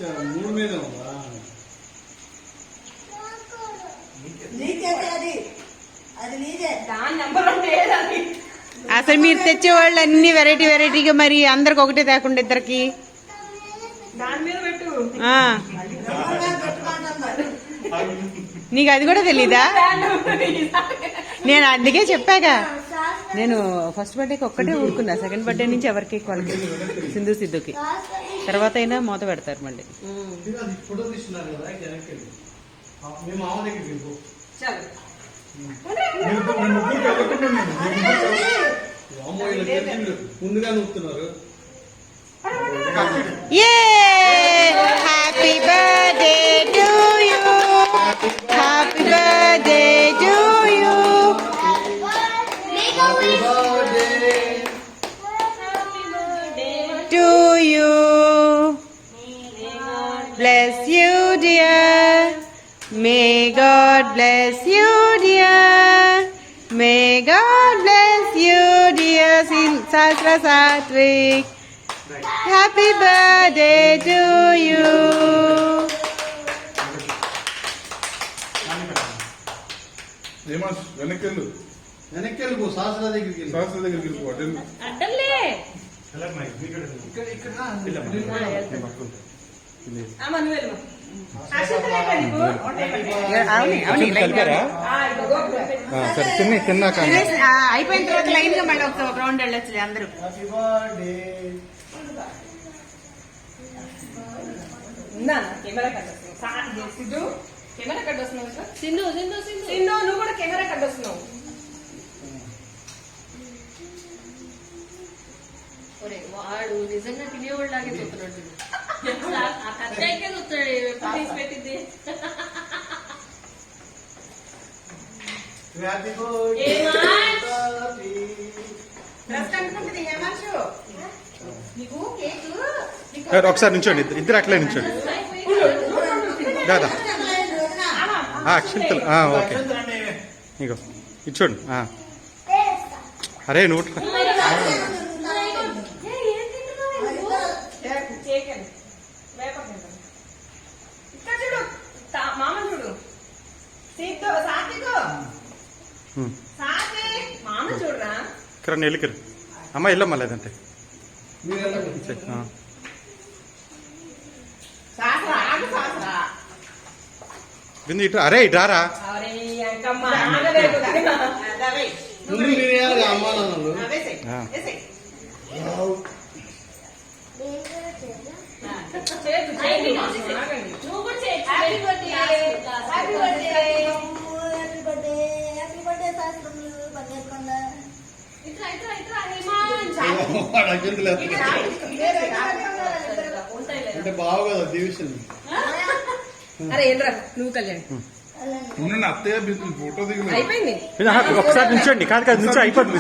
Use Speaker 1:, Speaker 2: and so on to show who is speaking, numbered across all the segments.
Speaker 1: మూడు మీద
Speaker 2: అసలు మీరు తెచ్చేవాళ్ళు అన్ని వెరైటీ వెరైటీగా, మరి అందరికి ఒకటే తేకుండా ఇద్దరికి. నీకు అది కూడా తెలీదా? నేను అందుకే చెప్పాగా, నేను ఫస్ట్ బర్త్డేకి ఒక్కటే ఊరుకున్నా, సెకండ్ బర్త్డే నుంచి ఎవరికి వాళ్ళకి సింధు సిద్ధుకి తర్వాత అయినా మూత పెడతారు మళ్ళీ.
Speaker 1: ముందుగా నూపుతున్నారు.
Speaker 2: Happy birthday to you, happy birthday to you, to you. Bless you dear, may God bless you dear, may God bless you dear Sasra Satvik, happy birthday to you.
Speaker 1: వెనక్కెళ్ళిపో, శాస్త్ర దగ్గరికి
Speaker 2: అడ్డలే అయిపోయిన తర్వాత లైన్ గా మళ్ళీ ఒక రౌండ్ వెళ్ళొచ్చులే అందరూ. Camera కట్టొస్తున్నావు Sindhu, నువ్వు కూడా కెమెరా కట్టొస్తున్నావు.
Speaker 3: వాడు నిజంగా తినేవాళ్ళు లాగే చూస్తున్నాడు. కట్టాయికే చూస్తాడు తీసి పెట్టింది.
Speaker 4: ఒకసారి నించోండి, ఇద్దరు అట్లే నించోండి దాదా. అక్షంతలు ఓకే, ఇగో ఇచ్చోండి. అరే నువ్వు ఇక్కడ వెళ్ళికరు అమ్మ వెళ్ళమ్మా, లేదంటే బిందు ఇటు. అరే ఇటారా
Speaker 1: అంటే బావు కదా డివిజన్.
Speaker 2: అరే ఏంట్రా నువ్వు కళ్యాణ్
Speaker 1: ఫోటో దిగు
Speaker 2: అయిపోయింది.
Speaker 4: ఒకసారి నించోండి. కాదు కాదు నుంచో అయిపోతుంది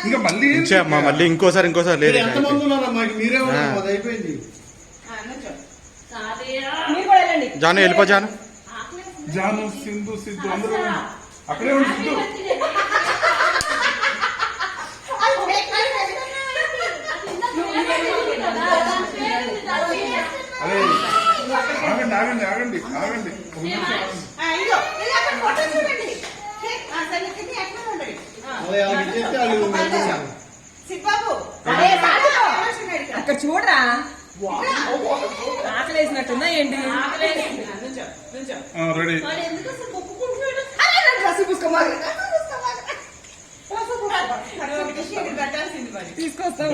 Speaker 1: ఇంకా మళ్ళీ
Speaker 4: అమ్మా, మళ్ళీ ఇంకోసారి లేదు.
Speaker 1: ఎంతమంది ఉన్నారమ్మా? మీరే అది అయిపోయింది.
Speaker 4: జాను వెళ్ళిపో, జాను
Speaker 1: సింధు సిద్ధు అందరూ అక్కడే ఉండి సిద్ధు. అరే ఆగండి ఆగండి ఆగండి ఆగండి.
Speaker 2: అక్కడ చూడరా, ఆకలేసినట్టుందా ఏంటి?
Speaker 1: రెడీ
Speaker 2: తీసుకొస్తావు.